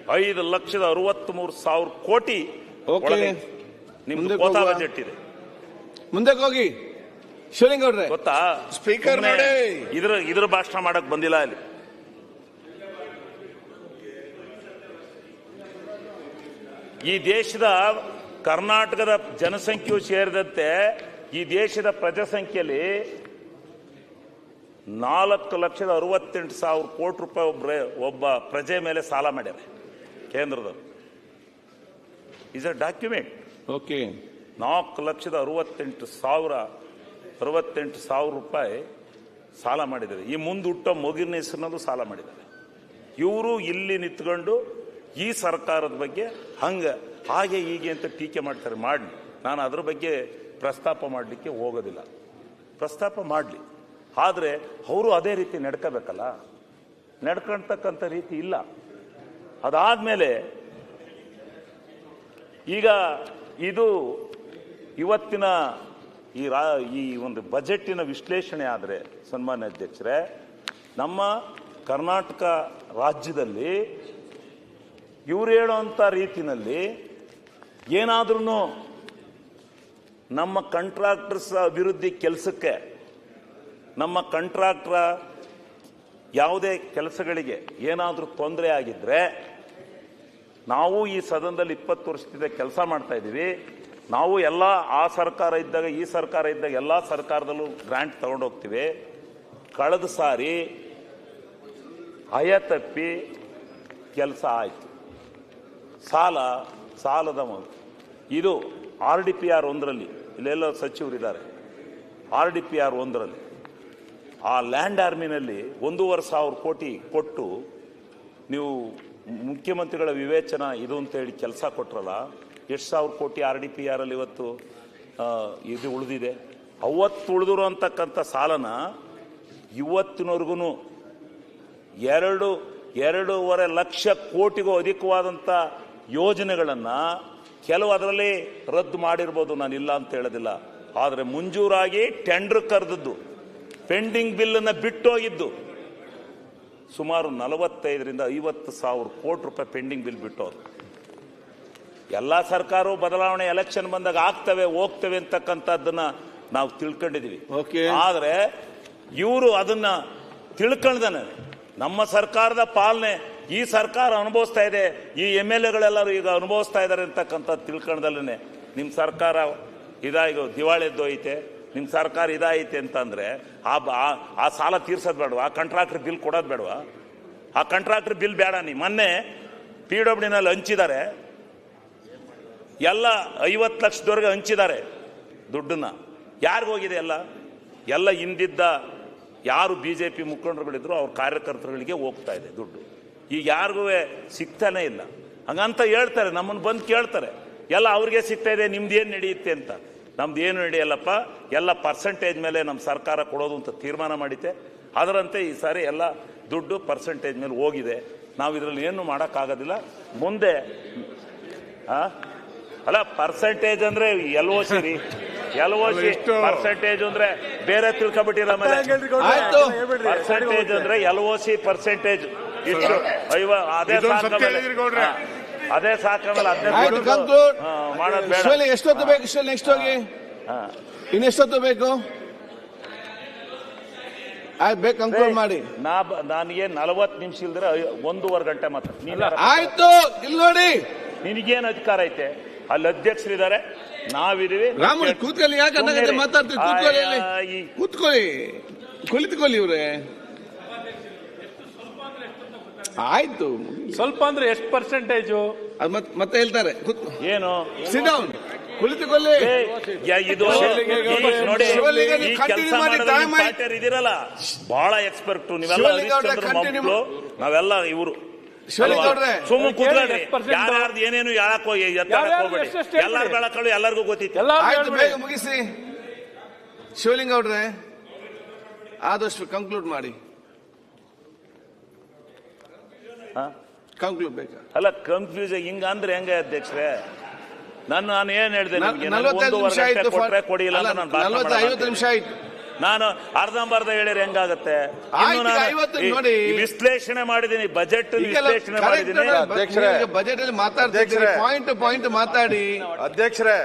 5,63,000 ಕೋಟಿ ನಿಮ್ದು ಕೋತಾ ಬಜೆಟ್ ಇದೆ. ಮುಂದಕ್ಕೆ ಹೋಗಿ ಶಿವಲಿಂಗೌಡ್ರೆ. ಗೊತ್ತಾ ಸ್ಪೀಕರ್ ನೋಡಿ, ಇದ್ರ ಭಾಷಣ ಮಾಡಕ್ ಬಂದಿಲ್ಲ ಅಲ್ಲಿ. ಈ ದೇಶದ ಕರ್ನಾಟಕದ ಜನಸಂಖ್ಯೆಯು ಸೇರಿದಂತೆ ಈ ದೇಶದ ಪ್ರಜಾಸಂಖ್ಯೆಯಲ್ಲಿ 4,68,000 ಕೋಟಿ ರೂಪಾಯಿ ಒಬ್ಬ ಪ್ರಜೆ ಮೇಲೆ ಸಾಲ ಮಾಡ್ಯಾರ ಕೇಂದ್ರದವರು. Is a document. ಓಕೆ. 4,68,000 ರೂಪಾಯಿ ಸಾಲ ಮಾಡಿದ್ದಾರೆ. ಈ ಮುಂದೆ ಹುಟ್ಟೋ ಮಗುವಿನ ಹೆಸರಿನಲ್ಲೂ ಸಾಲ ಮಾಡಿದ್ದಾರೆ. ಇವರು ಇಲ್ಲಿ ನಿಂತ್ಕೊಂಡು ಈ ಸರ್ಕಾರದ ಬಗ್ಗೆ ಹಾಗೆ ಹೀಗೆ ಅಂತ ಟೀಕೆ ಮಾಡ್ತಾರೆ. ಮಾಡಲಿ, ನಾನು ಅದ್ರ ಬಗ್ಗೆ ಪ್ರಸ್ತಾಪ ಮಾಡಲಿಕ್ಕೆ ಹೋಗೋದಿಲ್ಲ. ಪ್ರಸ್ತಾಪ ಮಾಡಲಿ, ಆದರೆ ಅವರು ಅದೇ ರೀತಿ ನಡ್ಕೋಬೇಕಲ್ಲ. ನಡ್ಕೊಳ್ತಕ್ಕಂಥ ರೀತಿ ಇಲ್ಲ. ಅದಾದಮೇಲೆ ಈಗ ಇದು ಇವತ್ತಿನ ಈ ಒಂದು ಬಜೆಟ್ಟಿನ ವಿಶ್ಲೇಷಣೆ ಆದರೆ ಸನ್ಮಾನ್ಯ ಅಧ್ಯಕ್ಷರೇ, ನಮ್ಮ ಕರ್ನಾಟಕ ರಾಜ್ಯದಲ್ಲಿ ಇವ್ರು ಹೇಳೋಂಥ ರೀತಿನಲ್ಲಿ ಏನಾದ್ರೂ ನಮ್ಮ ಕಾಂಟ್ರಾಕ್ಟರ್ಸ್ ಅಭಿವೃದ್ಧಿ ಕೆಲಸಕ್ಕೆ, ನಮ್ಮ ಕಾಂಟ್ರಾಕ್ಟರ್ ಯಾವುದೇ ಕೆಲಸಗಳಿಗೆ ಏನಾದರೂ ತೊಂದರೆ ಆಗಿದ್ರೆ, ನಾವು ಈ ಸದನದಲ್ಲಿ 20 ವರ್ಷದಿಂದ ಕೆಲಸ ಮಾಡ್ತಾ ಇದ್ದೀವಿ. ನಾವು ಎಲ್ಲ ಆ ಸರ್ಕಾರ ಇದ್ದಾಗ ಈ ಸರ್ಕಾರ ಇದ್ದಾಗ ಎಲ್ಲ ಸರ್ಕಾರದಲ್ಲೂ ಗ್ರಾಂಟ್ ತಗೊಂಡೋಗ್ತೀವಿ. ಕಳೆದ ಸಾರಿ ತಪ್ಪಿ ಕೆಲಸ ಆಯಿತು. ಸಾಲದ ಇದು RDPR 1ರಲ್ಲಿ, ಇಲ್ಲೆಲ್ಲ ಸಚಿವರಿದ್ದಾರೆ, RDPR 1ರಲ್ಲಿ ಆ ಲ್ಯಾಂಡ್ ಆರ್ಮಿನಲ್ಲಿ 1,500 ಕೋಟಿ ಕೊಟ್ಟು ನೀವು ಮುಖ್ಯಮಂತ್ರಿಗಳ ವಿವೇಚನ ಇದು ಅಂತೇಳಿ ಕೆಲಸ ಕೊಟ್ರಲ್ಲ, ಎಷ್ಟು ಸಾವಿರ ಕೋಟಿ RDPR ಅಲ್ಲಿ ಇವತ್ತು ಇದು ಉಳಿದಿದೆ. ಅವತ್ತು ಉಳಿದಿರೋ ಅಂತಕ್ಕಂಥ ಸಾಲನ ಇವತ್ತಿನವರೆಗೂ 2.5 ಲಕ್ಷ ಕೋಟಿಗೂ ಅಧಿಕವಾದಂಥ ಯೋಜನೆಗಳನ್ನು ಕೆಲವು ಅದರಲ್ಲಿ ರದ್ದು ಮಾಡಿರ್ಬೋದು, ನಾನು ಇಲ್ಲ ಅಂತ ಹೇಳೋದಿಲ್ಲ. ಆದರೆ ಮುಂಜೂರಾಗಿ ಟೆಂಡರ್ ಕರೆದದ್ದು, ಪೆಂಡಿಂಗ್ ಬಿಲ್ಲನ್ನು ಬಿಟ್ಟೋಗಿದ್ದು ಸುಮಾರು 45,000 to 50,000 ಕೋಟಿ ರೂಪಾಯಿ ಪೆಂಡಿಂಗ್ ಬಿಲ್ ಬಿಟ್ಟೋರು. ಎಲ್ಲ ಸರ್ಕಾರವು ಬದಲಾವಣೆ ಎಲೆಕ್ಷನ್ ಬಂದಾಗ ಆಗ್ತವೆ ಹೋಗ್ತವೆ ಅಂತಕ್ಕಂಥದ್ದನ್ನ ನಾವು ತಿಳ್ಕೊಂಡಿದೀವಿ. ಆದರೆ ಇವರು ಅದನ್ನ ತಿಳ್ಕೊಳ್ದಾನೆ ನಮ್ಮ ಸರ್ಕಾರದ ಪಾಲನೆ ಈ ಸರ್ಕಾರ ಅನುಭವಿಸ್ತಾ ಇದೆ, ಈ MLAಗಳೆಲ್ಲರೂ ಈಗ ಅನುಭವಿಸ್ತಾ ಇದ್ದಾರೆ ಅಂತಕ್ಕಂಥ ತಿಳ್ಕೊಂಡಲ್ಲೇ ನಿಮ್ಮ ಸರ್ಕಾರ ಇದಾಗಿ ದಿವಾಳಿ ಎದ್ದೋಯ್ತೆ, ನಿಮ್ಮ ಸರ್ಕಾರ ಇದಾಯ್ತೆ ಅಂತಂದ್ರೆ ಆ ಸಾಲ ತೀರ್ಸೋದು ಬೇಡವಾ? ಆ ಕಾಂಟ್ರಾಕ್ಟರ್ ಬಿಲ್ ಕೊಡೋದು ಬೇಡವಾ? ಆ ಕಾಂಟ್ರಾಕ್ಟರ್ ಬಿಲ್ ಬೇಡ. ಮೊನ್ನೆ PWDನಲ್ಲಿ ಹಂಚಿದ್ದಾರೆ, ಎಲ್ಲ 50 ಲಕ್ಷದವರೆಗೆ ಹಂಚಿದ್ದಾರೆ ದುಡ್ಡನ್ನ. ಯಾರಿಗೋಗಿದೆ? ಎಲ್ಲ ಹಿಂದಿದ್ದ ಯಾರು BJP ಮುಖಂಡರುಗಳಿದ್ರು ಅವ್ರ ಕಾರ್ಯಕರ್ತರುಗಳಿಗೆ ಹೋಗ್ತಾ ಇದೆ ದುಡ್ಡು. ಈಗ ಯಾರಿಗೂ ಸಿಗ್ತಾನೆ ಇಲ್ಲ. ಹಂಗಂತ ಹೇಳ್ತಾರೆ, ನಮ್ಮನ್ನು ಬಂದು ಕೇಳ್ತಾರೆ, ಎಲ್ಲ ಅವ್ರಿಗೆ ಸಿಗ್ತಾ ಇದೆ, ನಿಮ್ದೇನು ನಡೆಯುತ್ತೆ ಅಂತ. ನಮ್ದು ಏನು ನಡೆಯಲ್ಲಪ್ಪ, ಎಲ್ಲ ಪರ್ಸೆಂಟೇಜ್ ಮೇಲೆ ನಮ್ಮ ಸರ್ಕಾರ ಕೊಡೋದು ಅಂತ ತೀರ್ಮಾನ ಮಾಡಿತೆ. ಅದರಂತೆ ಈ ಸಾರಿ ಎಲ್ಲ ದುಡ್ಡು ಪರ್ಸೆಂಟೇಜ್ ಮೇಲೆ ಹೋಗಿದೆ. ನಾವು ಇದರಲ್ಲಿ ಏನು ಮಾಡೋಕ್ಕಾಗೋದಿಲ್ಲ. ಮುಂದೆ ಅಲ್ಲ, ಪರ್ಸೆಂಟೇಜ್ ಅಂದ್ರೆ LOC ರೀ, LOC ಪರ್ಸೆಂಟೇಜ್ ಅಂದ್ರೆ ಬೇರೆ ತಿಳ್ಕೊಬಿಟ್ಟಿರ. ಮೇಲೆ ಪರ್ಸೆಂಟೇಜ್ ಅಂದ್ರೆ LOC ಪರ್ಸೆಂಟೇಜ್ ಇಷ್ಟು ಅದೇ ಸಾಕಲ್ಲ, ಮಾಡೋದು ಬೇಡ. ಎಷ್ಟೊತ್ತು ಬೇಕು? ನೆಕ್ಸ್ಟ್ ಹೋಗಿ ಇನ್ನೆಷ್ಟೊತ್ತು ಬೇಕು? ಬೇಕು ಕಂಕ್ಲೂಡ್ ಮಾಡಿ. ನನಗೆ 40 ನಿಮಿಷ ಇಲ್ದ್ರೆ 1.5 ಗಂಟೆ ಮಾತ್ರ. ಆಯ್ತು, ಇಲ್ಲಿ ನೋಡಿ, ನಿನಗೇನು ಅಧಿಕಾರ ಐತೆ? ಅಲ್ಲಿ ಅಧ್ಯಕ್ಷರಿದ್ದಾರೆ, ನಾವಿದೀವಿ. ರಾಮುಲ್ ಕೂತ್ಕೊಳ್ಳಿ, ಯಾಕೆ ಮಾತಾಡ್ತೀವಿ? ಕೂತ್ಕೊಳ್ಳಿ, ಕುಳಿತುಕೊಳ್ಳಿ ಇವ್ರೆ. ಆಯ್ತು, ಸ್ವಲ್ಪ ಅಂದ್ರೆ ಎಷ್ಟು ಪರ್ಸೆಂಟೇಜು ಮತ್ತೆ ಹೇಳ್ತಾರೆ. ಏನು ಸಿಟ್ ಡೌನ್, ಕುಳಿತುಕೊಳ್ಳಿ. ಇದು ನೋಡಿ, ಇದಿರಲ್ಲ ಬಹಳ ಎಕ್ಸ್ಪರ್ಟ್ ನೀವೆಲ್ಲ, ನಾವೆಲ್ಲ ಇವರು ಸುಮ್ಮನೆ ಕೂತ್ಕೊಳ್ರಿ. ಯಾರ್ದು ಏನೇನು ಹೇಳಕ್ ಹೋಗಿ ಹೋಗ್ಬೇಡಿ. ಎಲ್ಲಾರು ಬೆಳಕಳು ಎಲ್ಲರಿಗೂ ಗೊತ್ತಿತ್ತು. ಬೇಗ ಮುಗಿಸಿ ಶಿವಲಿಂಗೌಡ್ರೆ, ಆದಷ್ಟು ಕಂಕ್ಲೂಡ್ ಮಾಡಿ. ಕಂಕ್ಲೂಡ್ ಬೇಕಾ? ಅಲ್ಲ, ಕನ್ಫ್ಯೂಸ್ ಹಿಂಗ ಅಂದ್ರೆ ಹೆಂಗೆ ಅಧ್ಯಕ್ಷರೇ? ನಾನು ಏನ್ ಹೇಳಿದೆ? 45 ನಿಮಿಷ ಆಯ್ತು. 40 ನಿಮಿಷ ಆಯ್ತು. ನಾನು ಅರ್ಧಂಬರ್ಧ ಹೇಳಿದ್ರೆ ಹೆಂಗಾಗತ್ತೆ? ಆಯ್ತು, ಇನ್ನು ನಾನು 50 ನೋಡಿ. ಈ ವಿಶ್ಲೇಷಣೆ ಮಾಡಿದ್ದೀನಿ, ಬಜೆಟ್ ವಿಶ್ಲೇಷಣೆ ಮಾಡಿದ್ದೀನಿ. ಬಜೆಟ್ ಅಲ್ಲಿ ಮಾತಾಡ್ತಿದ್ದೀರಿ, ಪಾಯಿಂಟ್ ಮಾತಾಡಿ. ಅಧ್ಯಕ್ಷರೇ